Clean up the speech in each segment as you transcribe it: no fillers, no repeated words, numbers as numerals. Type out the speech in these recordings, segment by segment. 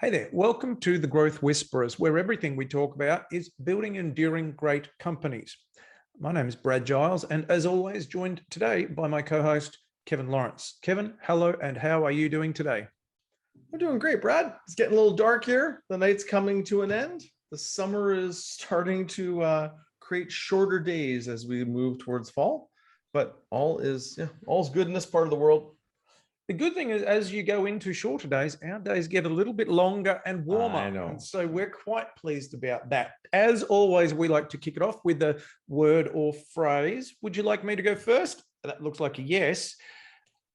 Hey there, welcome to the Growth Whisperers, where everything we talk about is building enduring great companies. My name is Brad Giles, and as always, joined today by my co-host, Kevin Lawrence. Kevin, hello, and how are you doing today? I'm doing great, Brad. It's getting a little dark here. The night's coming to an end. The summer is starting to create shorter days as we move towards fall, but all's good in this part of the world. The good thing is, as you go into shorter days, our days get a little bit longer and warmer. I know. And so we're quite pleased about that. As always, we like to kick it off with a word or phrase. Would you like me to go first? That looks like a yes.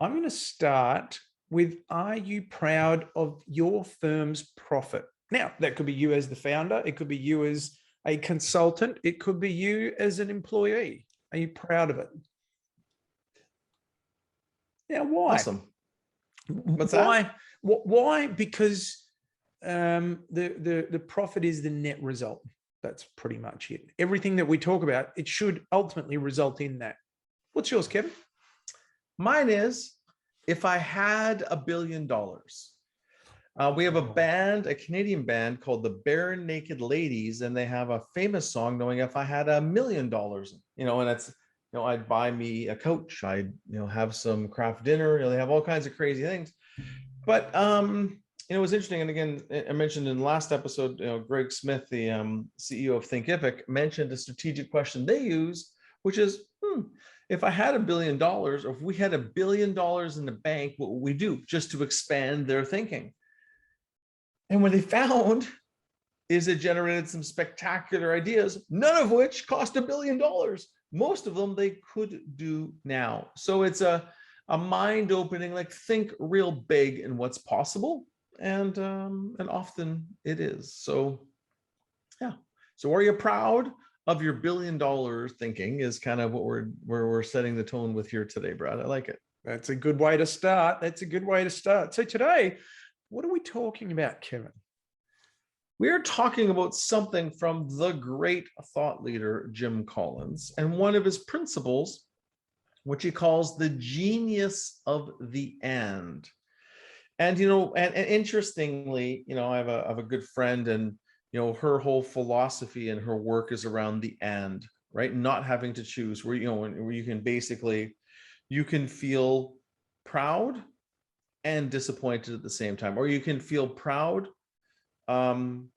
I'm going to start with, are you proud of your firm's profit? Now, that could be you as the founder. It could be you as a consultant. It could be you as an employee. Are you proud of it? Now, why? Awesome. What's why? that? Why? Because the profit is the net result. That's pretty much it. Everything that we talk about, it should ultimately result in that. What's yours, Kevin? Mine is, if I had $1 billion. We have a band, a Canadian band called the Bare Naked Ladies, and they have a famous song, knowing if I had $1 million, and it's, I'd buy me a coach, I'd, have some craft dinner, they have all kinds of crazy things. But, it was interesting. And again, I mentioned in the last episode, Greg Smith, the CEO of Thinkific, mentioned a strategic question they use, which is, if I had $1 billion, or if we had $1 billion in the bank, what would we do just to expand their thinking? And what they found is it generated some spectacular ideas, none of which cost $1 billion. Most of them they could do now. So it's a mind-opening, like, think real big in what's possible. And often it is. So yeah. So are you proud of your $1 billion thinking is kind of what we're setting the tone with here today, Brad. I like it. That's a good way to start. That's a good way to start. So today, what are we talking about, Kevin? We're talking about something from the great thought leader, Jim Collins, and one of his principles, which he calls the genius of the and. And, and interestingly, I have a good friend, and, her whole philosophy and her work is around the and, right? Not having to choose, where, where you can basically, you can feel proud and disappointed at the same time, or you can feel proud and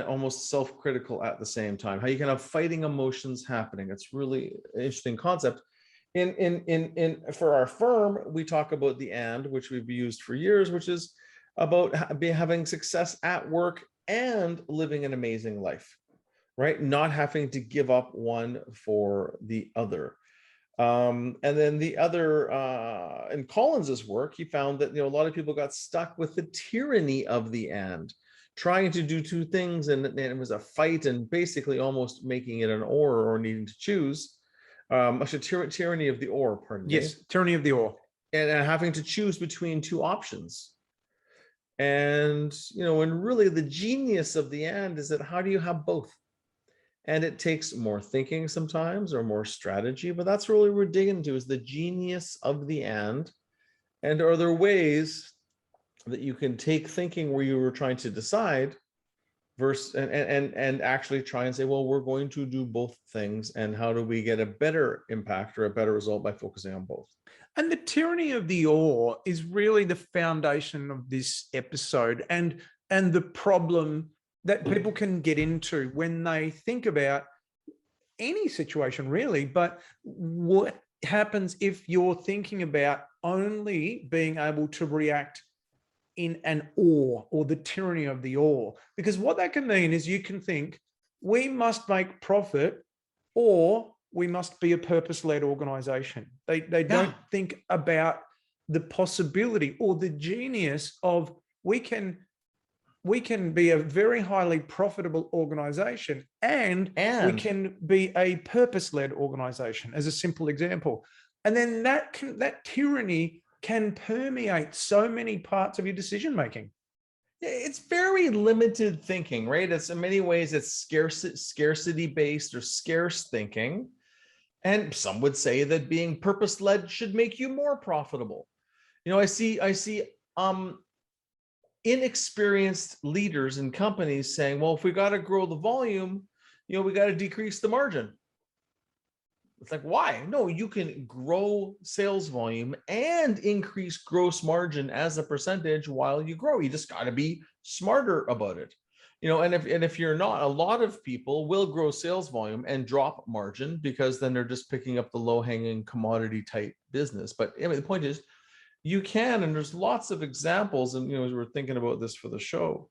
almost self-critical at the same time. How you can have fighting emotions happening. It's really an interesting concept. For our firm, we talk about the and, which we've used for years, which is about having success at work and living an amazing life, right? Not having to give up one for the other. And then the other, in Collins's work, he found that, a lot of people got stuck with the tyranny of the and, trying to do two things, and it was a fight, and basically almost making it an or needing to choose. Tyranny of the or, pardon me. Yes, tyranny of the or. And having to choose between two options. And, and really the genius of the and is that how do you have both? And it takes more thinking sometimes, or more strategy, but that's really what we're digging into, is the genius of the and. And are there ways that you can take thinking where you were trying to decide versus and actually try and say, well, we're going to do both things, and how do we get a better impact or a better result by focusing on both? And the tyranny of the or is really the foundation of this episode, and the problem that people can get into when they think about any situation, really. But what happens if you're thinking about only being able to react in an or the tyranny of the or? Because what that can mean is you can think, we must make profit, or we must be a purpose-led organization. They don't think about the possibility or the genius of, we can be a very highly profitable organization, and we can be a purpose-led organization, as a simple example. And then that tyranny can permeate so many parts of your decision making. It's very limited thinking, right? It's in many ways, it's scarcity based or scarce thinking. And some would say that being purpose-led should make you more profitable. I see inexperienced leaders in companies saying, well, if we got to grow the volume, we got to decrease the margin. It's like, why? No, you can grow sales volume and increase gross margin as a percentage while you grow. You just got to be smarter about it. And if you're not, a lot of people will grow sales volume and drop margin because then they're just picking up the low-hanging commodity type business. But I mean, the point is, you can, and there's lots of examples, and as we're thinking about this for the show,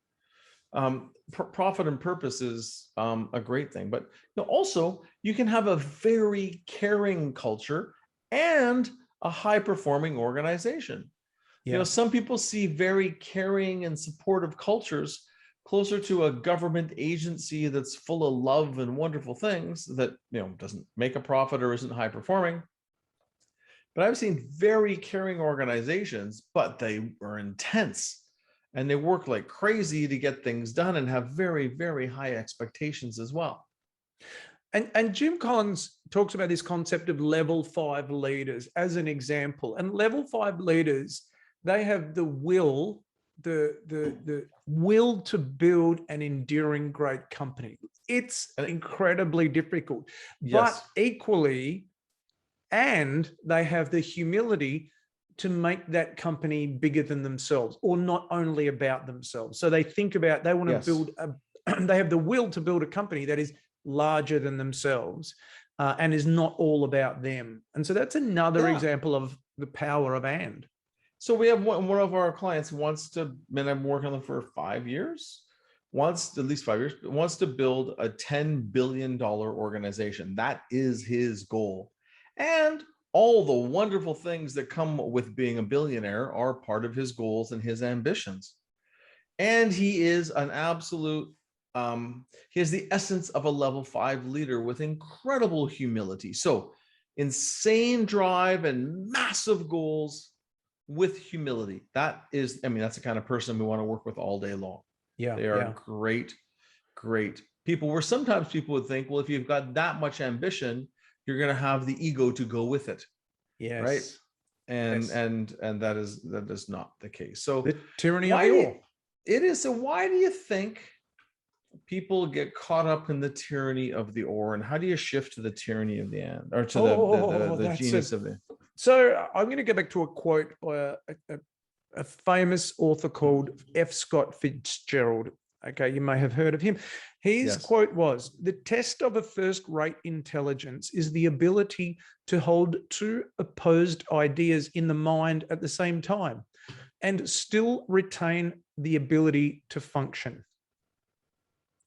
profit and purpose is a great thing, but also you can have a very caring culture and a high performing organization. Some people see very caring and supportive cultures closer to a government agency that's full of love and wonderful things that doesn't make a profit or isn't high performing. But I've seen very caring organizations, but they are intense and they work like crazy to get things done and have very, very high expectations as well. And Jim Collins talks about this concept of level 5 leaders as an example. And level 5 leaders, they have the will, the will to build an enduring great company. It's incredibly difficult, but equally, and they have the humility to make that company bigger than themselves, or not only about themselves. So they think about, they want to build they have the will to build a company that is larger than themselves and is not all about them. And so that's another example of the power of and. So we have one of our clients wants to, and I'm working on them for 5 years, wants at least 5 years, wants to build a $10 billion organization. That is his goal. And all the wonderful things that come with being a billionaire are part of his goals and his ambitions. And he is an absolute, he has the essence of a level 5 leader with incredible humility. So insane drive and massive goals with humility. That is, that's the kind of person we want to work with all day long. Yeah. They are great, great people. Where sometimes people would think, well, if you've got that much ambition, you're going to have the ego to go with it. Yes. Right. And that is not the case. So the tyranny of the all. It is. So why do you think people get caught up in the tyranny of the or, and how do you shift to the tyranny of the and, or to the genius of the? So I'm going to go back to a quote by a famous author called F. Scott Fitzgerald. Okay, you may have heard of him. His quote was, "The test of a first-rate intelligence is the ability to hold two opposed ideas in the mind at the same time and still retain the ability to function."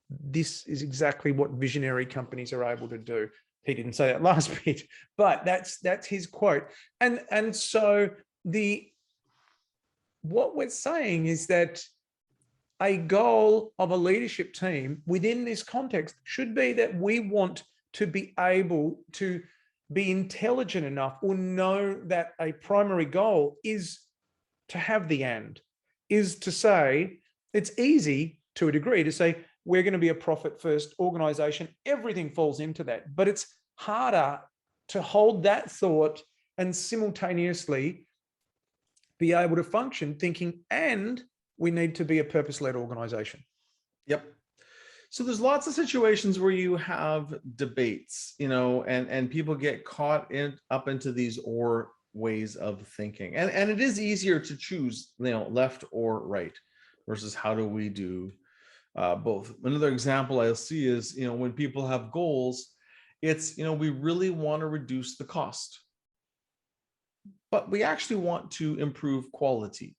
This is exactly what visionary companies are able to do. He didn't say that last bit, but that's his quote. And so what we're saying is that a goal of a leadership team within this context should be that we want to be able to be intelligent enough or know that a primary goal is to have the and, is to say, it's easy to a degree to say, we're going to be a profit first organization. Everything falls into that, but it's harder to hold that thought and simultaneously be able to function thinking, and we need to be a purpose-led organization. Yep. So there's lots of situations where you have debates, and people get caught up into these or ways of thinking. And it is easier to choose, left or right versus how do we do both. Another example I'll see is, when people have goals, it's, we really want to reduce the cost, but we actually want to improve quality.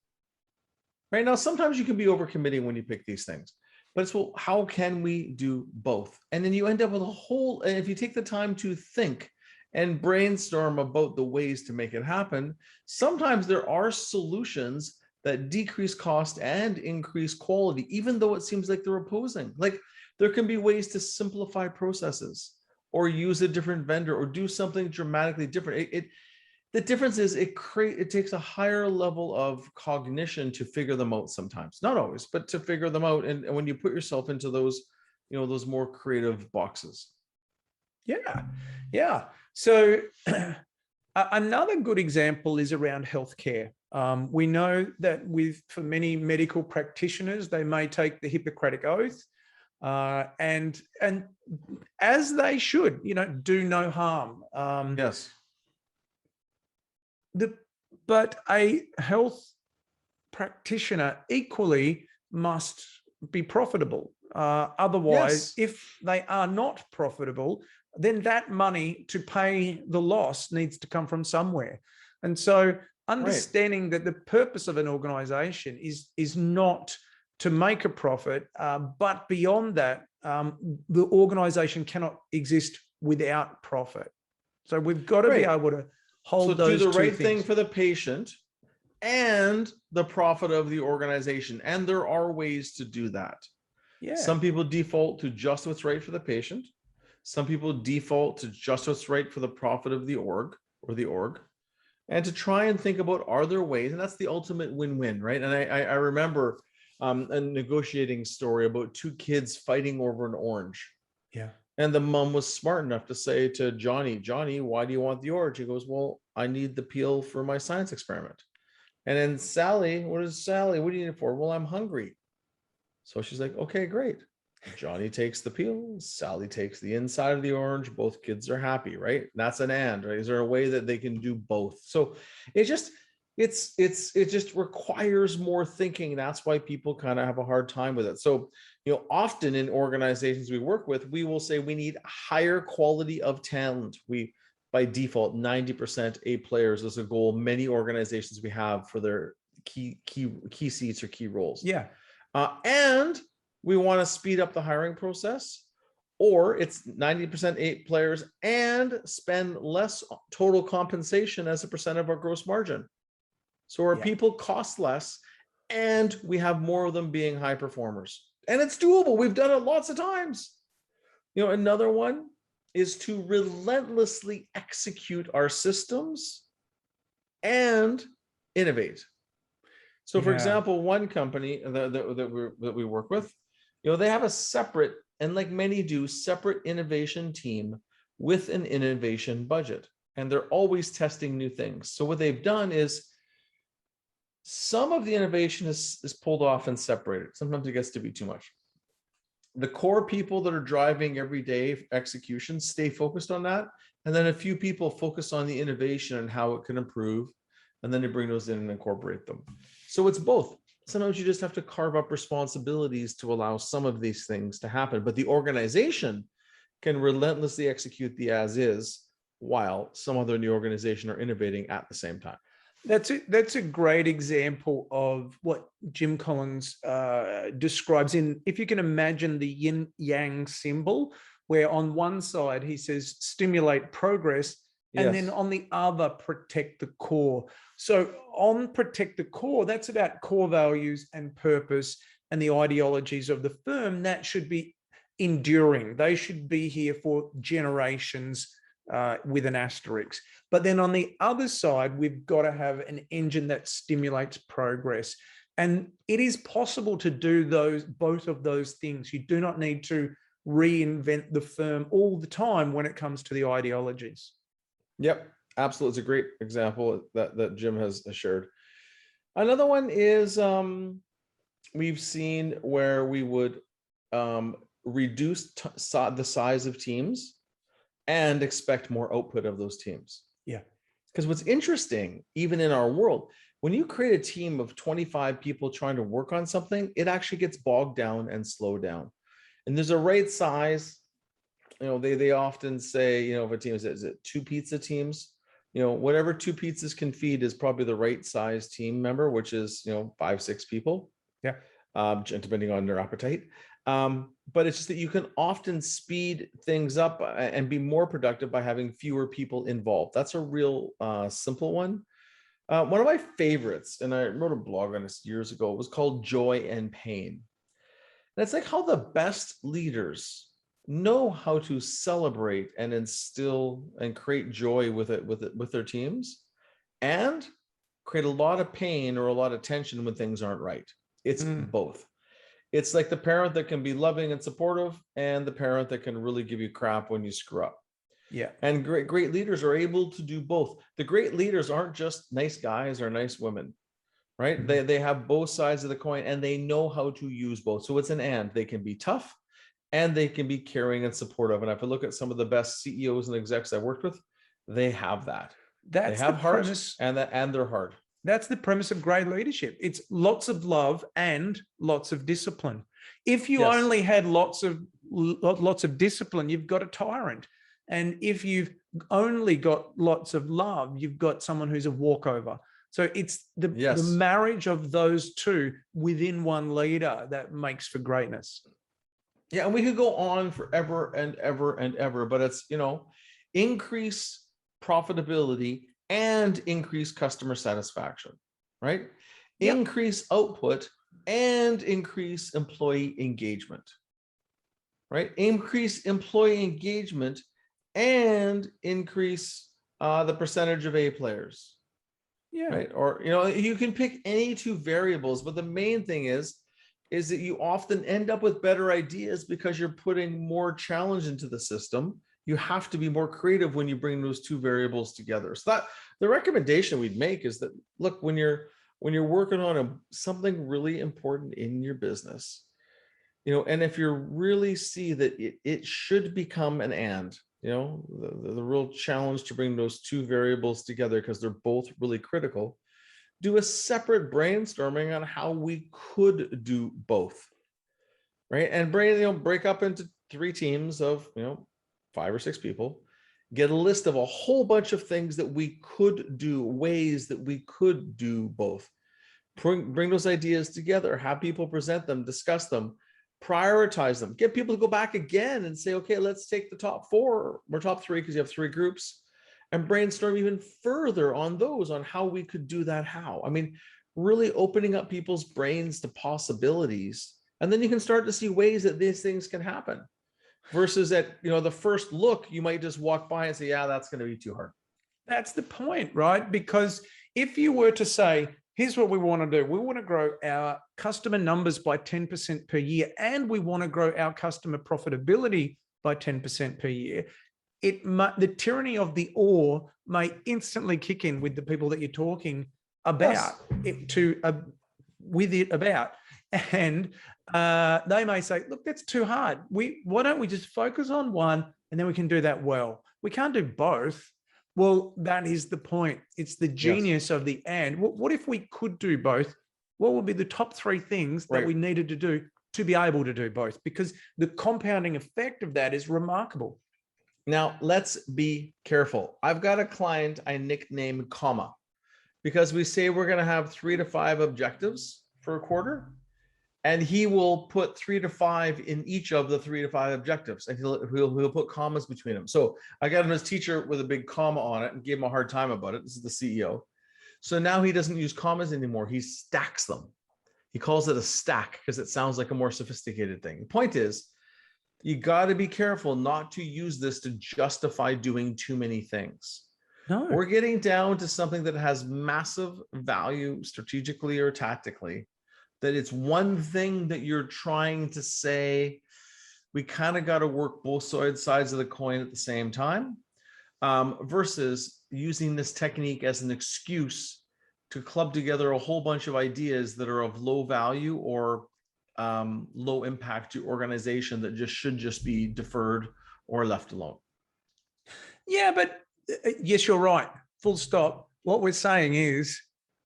Right now, sometimes you can be overcommitting when you pick these things, but it's, well, how can we do both? And then you end up with a whole, and if you take the time to think and brainstorm about the ways to make it happen, sometimes there are solutions that decrease cost and increase quality, even though it seems like they're opposing. Like there can be ways to simplify processes or use a different vendor or do something dramatically different. The difference is it takes a higher level of cognition to figure them out sometimes, not always, but to figure them out. And when you put yourself into those, those more creative boxes. Yeah. So another good example is around healthcare. We know that for many medical practitioners, they may take the Hippocratic Oath, and as they should, do no harm. Yes. But a health practitioner equally must be profitable. Otherwise, Yes. if they are not profitable, then that money to pay the loss needs to come from somewhere. And so understanding that the purpose of an organization is not to make a profit, but beyond that, the organization cannot exist without profit. So we've got to be able to hold those do the two right things. thing for the patient and the profit of the organization. And there are ways to do that. Yeah. Some people default to just what's right for the patient. Some people default to just what's right for the profit of the org or the org. And to try and think about, are there ways? And that's the ultimate win-win, right? And I remember a negotiating story about two kids fighting over an orange. Yeah. And the mom was smart enough to say to Johnny, why do you want the orange? He goes, well, I need the peel for my science experiment. And then Sally, what do you need it for? Well, I'm hungry. So she's like, okay, great. Johnny takes the peel, Sally takes the inside of the orange. Both kids are happy, right? That's an and, right? Is there a way that they can do both? So it just requires more thinking. That's why people kind of have a hard time with it. So, often in organizations we work with, we will say we need higher quality of talent. We, by default, 90% A players is a goal many organizations we have for their key seats or key roles. Yeah. And we want to speed up the hiring process, or it's 90% A players and spend less total compensation as a percent of our gross margin. So our people cost less and we have more of them being high performers. And it's doable. We've done it lots of times. Another one is to relentlessly execute our systems and innovate. So for example, one company that we work with, they have a separate, and like many do, separate innovation team with an innovation budget. And they're always testing new things. So what they've done is some of the innovation is pulled off and separated. Sometimes it gets to be too much. The core people that are driving everyday execution stay focused on that. And then a few people focus on the innovation and how it can improve. And then they bring those in and incorporate them. So it's both. Sometimes you just have to carve up responsibilities to allow some of these things to happen. But the organization can relentlessly execute the as is while some other in the organization are innovating at the same time. That's a great example of what Jim Collins describes if you can imagine the Yin Yang symbol, where on one side he says stimulate progress, and then on the other protect the core. So on protect the core, that's about core values and purpose and the ideologies of the firm that should be enduring. They should be here for generations, with an asterisk. But then on the other side, we've got to have an engine that stimulates progress. And it is possible to do both of those things. You do not need to reinvent the firm all the time when it comes to the ideologies. Yep, absolutely. It's a great example that Jim has shared. Another one is we've seen where we would reduce the size of teams and expect more output of those teams. Yeah. Because what's interesting, even in our world, when you create a team of 25 people trying to work on something, it actually gets bogged down and slowed down. And there's a right size. They often say, if a team is it 2 pizza teams, whatever 2 pizzas can feed is probably the right size team member, which is, 5-6 people. Yeah. Depending on their appetite. But it's just that you can often speed things up and be more productive by having fewer people involved. That's a real simple one. One of my favorites, and I wrote a blog on this years ago, it was called Joy and Pain. And it's like how the best leaders know how to celebrate and instill and create joy with their teams, and create a lot of pain or a lot of tension when things aren't right. It's both. It's like the parent that can be loving and supportive, and the parent that can really give you crap when you screw up. Yeah. And great leaders are able to do both. The great leaders aren't just nice guys or nice women. right? They have both sides of the coin and they know how to use both. So it's an and. They can be tough and they can be caring and supportive. And if I look at some of the best CEOs and execs I've worked with, they have that. They have heart and they're hard. That's the premise of great leadership. It's lots of love and lots of discipline. If you only had lots of discipline, you've got a tyrant. And if you've only got lots of love, you've got someone who's a walkover. So it's the marriage of those two within one leader that makes for greatness. Yeah, and we could go on forever and ever and ever, but it's, increase profitability and increase customer satisfaction, right? Yep. Increase output and increase employee engagement, right? Increase employee engagement and increase the percentage of A players. Yeah. Right. Or, you can pick any two variables, but the main thing is that you often end up with better ideas because you're putting more challenge into the system. You have to be more creative when you bring those two variables together. So that the recommendation we'd make is that, look, when you're working on something really important in your business, and if you really see that it should become an and, the real challenge to bring those two variables together because they're both really critical, do a separate brainstorming on how we could do both, right? And break up into 3 teams of, 5 or 6 people, get a list of a whole bunch of things that we could do, ways that we could do both. Bring those ideas together, have people present them, discuss them, prioritize them, get people to go back again and say, okay, let's take the top 4 or top 3, because you have 3 groups, and brainstorm even further on those, on how we could do that. How, I mean, really opening up people's brains to possibilities. And then you can start to see ways that these things can happen, versus at, the first look, you might just walk by and say, yeah, that's going to be too hard. That's the point, right? Because if you were to say, here's what we want to do. We want to grow our customer numbers by 10% per year, and we want to grow our customer profitability by 10% per year. The tyranny of the or may instantly kick in with the people that you're talking about and they may say, look, that's too hard. Why don't we just focus on one and then we can do that well? We can't do both. Well, that is the point. It's the genius of the and. What if we could do both? What would be the top 3 things that we needed to do to be able to do both? Because the compounding effect of that is remarkable. Now, let's be careful. I've got a client I nicknamed Comma, because we say we're going to have 3 to 5 objectives for a quarter, and he will put 3 to 5 in each of the 3 to 5 objectives, and he'll put commas between them. So I got him his teacher with a big comma on it and gave him a hard time about it. This is the CEO. So now he doesn't use commas anymore. He stacks them. He calls it a stack because it sounds like a more sophisticated thing. The point is, you got to be careful not to use this to justify doing too many things. No. We're getting down to something that has massive value strategically or tactically, that it's one thing that you're trying to say, we kind of got to work both sides of the coin at the same time, versus using this technique as an excuse to club together a whole bunch of ideas that are of low value or low impact to your organization that should be deferred or left alone. Yeah, but yes, you're right. Full stop. What we're saying is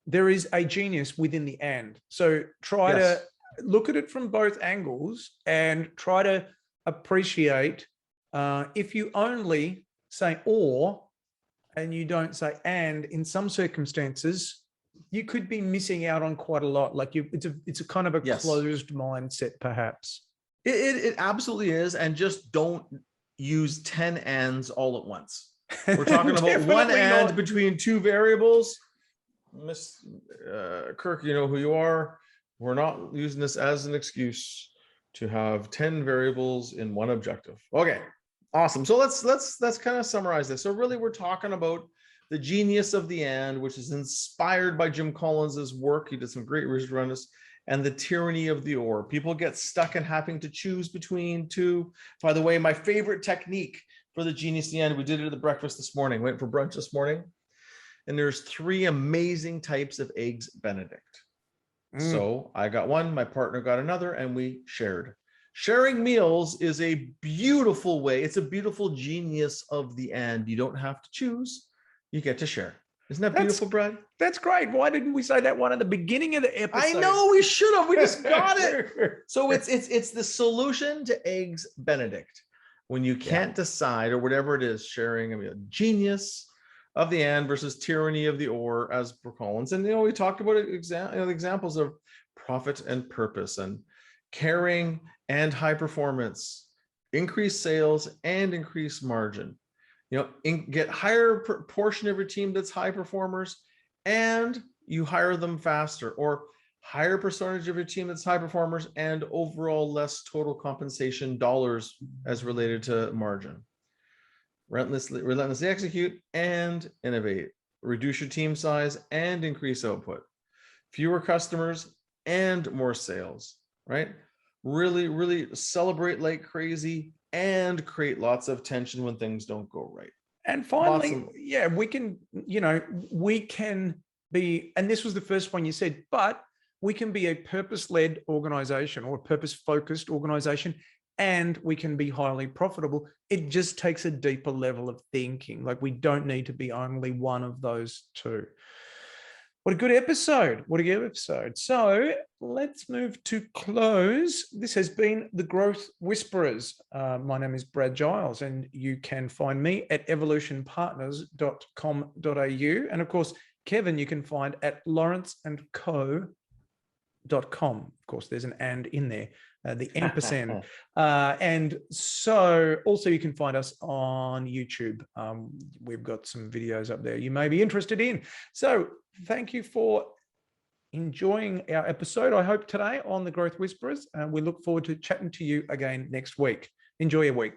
there is a genius within the and. So try to look at it from both angles and try to appreciate if you only say or and you don't say and, in some circumstances, you could be missing out on quite a lot. Like it's a kind of a closed mindset, perhaps. It absolutely is. And just don't use 10 ands all at once. We're talking about one and between 2 variables. Miss Kirk, you know who you are. We're not using this as an excuse to have 10 variables in one objective. Okay, awesome. So let's kind of summarize this. So really, we're talking about the genius of the and, which is inspired by Jim Collins's work. He did some great research around this, and the tyranny of the or. People get stuck in having to choose between 2. By the way, my favorite technique for the genius of the and, we did it at the breakfast this morning, went for brunch this morning. And there's 3 amazing types of eggs Benedict. So I got one, my partner got another, and we shared. Sharing meals is a beautiful way. It's a beautiful genius of the and. You don't have to choose. You get to share. Isn't that beautiful, Brad? That's great. Why didn't we say that one at the beginning of the episode? I know we should have. We just got it. So it's the solution to Eggs Benedict. When you can't decide or whatever it is, sharing, I mean, genius of the and versus tyranny of the or, as per Collins. And we talked about examples of profit and purpose and caring and high performance, increase sales and increase margin. Get higher proportion of your team that's high performers, and you hire them faster, or higher percentage of your team that's high performers and overall less total compensation dollars as related to margin. Relentlessly execute and innovate. Reduce your team size and increase output. Fewer customers and more sales, right? Really, really celebrate like crazy and create lots of tension when things don't go right. And finally, we can be, and this was the first one you said, but we can be a purpose-led organization or a purpose-focused organization, and we can be highly profitable. It just takes a deeper level of thinking. Like, we don't need to be only one of those two. What a good episode. What a good episode. So let's move to close. This has been The Growth Whisperers. My name is Brad Giles, and you can find me at evolutionpartners.com.au. And of course, Kevin, you can find at lawrenceandco.com. Of course, there's an and in there, the ampersand. And so also you can find us on YouTube. We've got some videos up there you may be interested in. So thank you for enjoying our episode, I hope, today on The Growth Whisperers. We look forward to chatting to you again next week. Enjoy your week.